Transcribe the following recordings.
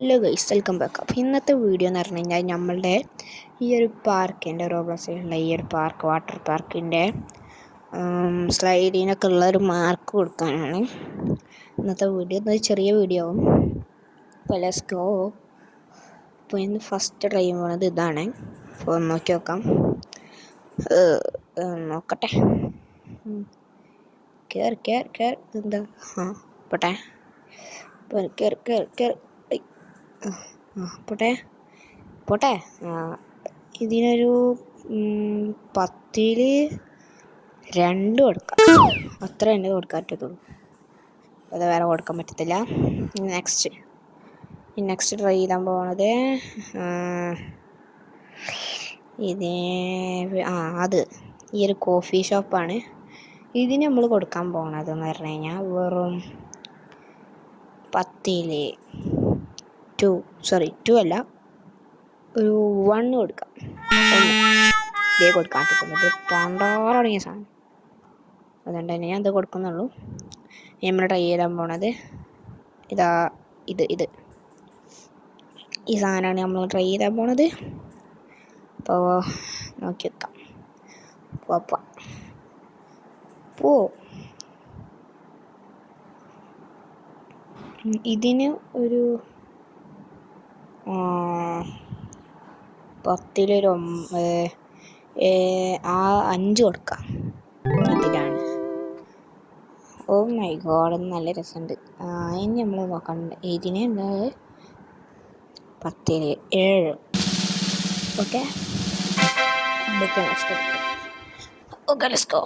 Hello guys, welcome back. അപ്പോൾ ഇന്നത്തെ video എന്ന് പറഞ്ഞു കഴിഞ്ഞാൽ നമ്മളുടെ ഈ ഒരു പാർക്കിൻ്റെ റോബ്ലോക്സിലുള്ള ഈ ഒരു പാർക്ക്, വാട്ടർ പാർക്കിൻ്റെ സ്ലൈഡിനൊക്കെ ഉള്ളൊരു മാർക്ക് കൊടുക്കാനാണ് ഇന്നത്തെ വീഡിയോ. ഇതൊരു ചെറിയ വീഡിയോ ആവും. അപ്പോൾ ലെറ്റ്സ് ഗോ. അപ്പോൾ ഇന്ന് ഫസ്റ്റ് ട്രൈ ചെയ്യുന്നത് ഇതാണ്. അപ്പോൾ നോക്കി നോക്കാം. നോക്കട്ടെ. കയറി ഇതെന്താ? പോട്ടെ. കയറി പോട്ടെ. ഇതിനൊരു 10ൽ 2 കൊടുക്കാം. അത്ര തന്നെ കൊടുക്കാൻ പറ്റത്തുള്ളൂ. അത് വേറെ കൊടുക്കാൻ പറ്റത്തില്ല. നെക്സ്റ്റ് ട്രൈ ചെയ്താൻ പോകുന്നത് അത് ഈ ഒരു കോഫി ഷോപ്പാണ്. ഇതിന് നമ്മൾ കൊടുക്കാൻ പോകുന്നതെന്ന് പറഞ്ഞു കഴിഞ്ഞാൽ വെറും 10ൽ 2 അല്ല, ഒരു 1 കൊടുക്കാം. ഇതേ കൊടുക്കാൻ പറ്റുന്നത് പണ്ടാറ് തുടങ്ങിയ സാധനം. അതുകൊണ്ട് തന്നെ ഞാൻ അത് കൊടുക്കുന്നുള്ളൂ. നമ്മൾ ട്രൈ ചെയ്താൻ പോണത് ഇത് ഈ സാധനമാണ് നമ്മൾ ട്രൈ ചെയ്താൻ പോണത്. അപ്പോൾ നോക്കി വെക്കാം. പോ ഇതിന് ഒരു 10ൽ 5 കൊടുക്കാം. ഇതിലാണ്. ഓ മൈ ഗോഡ്, നല്ല രസമുണ്ട്. ഇനി നമ്മൾ നോക്കണ്ട. ഇതിന് 10ൽ 7. ഓക്കെ, ഇതൊക്കെ ഇഷ്ടപ്പെട്ടു. Okay, let's go.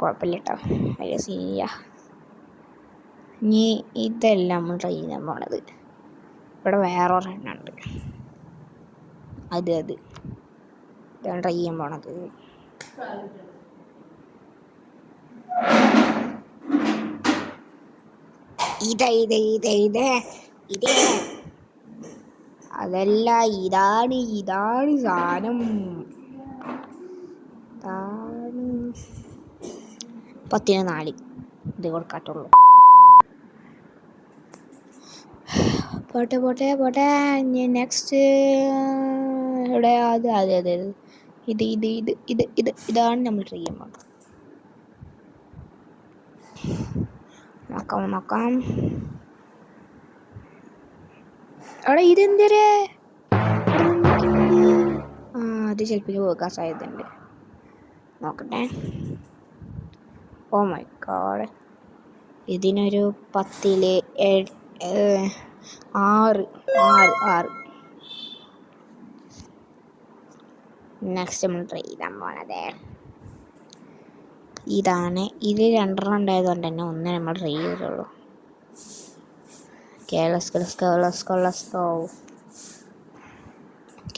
കുഴപ്പമില്ല കേട്ടോ, വലിയ സീനില്ല. ഇനി ഇതെല്ലാം നമ്മൾ ട്രൈ ചെയ്യാൻ പോണത്. ഇവിടെ വേറെ ഒരെണ്ണമുണ്ട്. ഇതാണ് ട്രൈ ചെയ്യാൻ പോണത്. അതല്ല, ഇതാണ് സാധനം. 10ൽ 4 ഇത് കൊടുക്കാറ്റുള്ളൂ. പോട്ടെ. നെക്സ്റ്റ് ഇവിടെ ഇതാണ് നമ്മൾ ട്രൈ ചെയ്യാൻ പോകുന്നത്. നോക്കാം. അവിടെ ഇതെന്തരേ? അത് ചിലപ്പോൾ പോകാൻ സാധ്യതയുണ്ട്. നോക്കട്ടെ. ഓ മൈ ഗോഡ്, ഇതിനൊരു 10ൽ 6. നെക്സ്റ്റ് നമ്മൾ ട്രൈ ചെയ്യാൻ പോണത് ഇതാണ്. ഇത് 2 ഉണ്ടായതുകൊണ്ട് തന്നെ 1 നമ്മൾ ട്രൈ ചെയ്തുള്ളൂ. Let's go.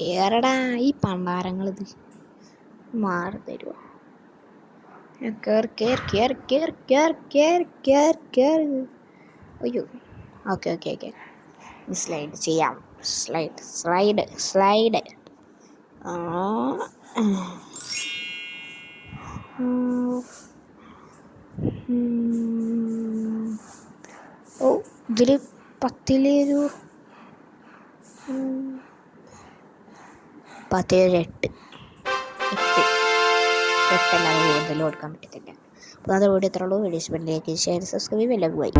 കേറടാ, ഈ പണ്ടാരങ്ങളിത് മാറി തരുമോ? കേറി. അയ്യോ, ഓക്കെ. സ്ലൈഡ് ചെയ്യാം. സ്ലൈഡ്. ഇതിൽ 10ൽ 8. 8 അല്ലാതെ കൂടുതൽ കൊടുക്കാൻ പറ്റത്തില്ല. അപ്പോൾ അത് വീഡിയോ ഇത്രയുള്ളൂ. വീഡിയോ ഇഷ്ടപ്പെട്ടെങ്കിൽ ഷെയർ, സബ്സ്ക്രൈബ് എല്ലാം പോയി.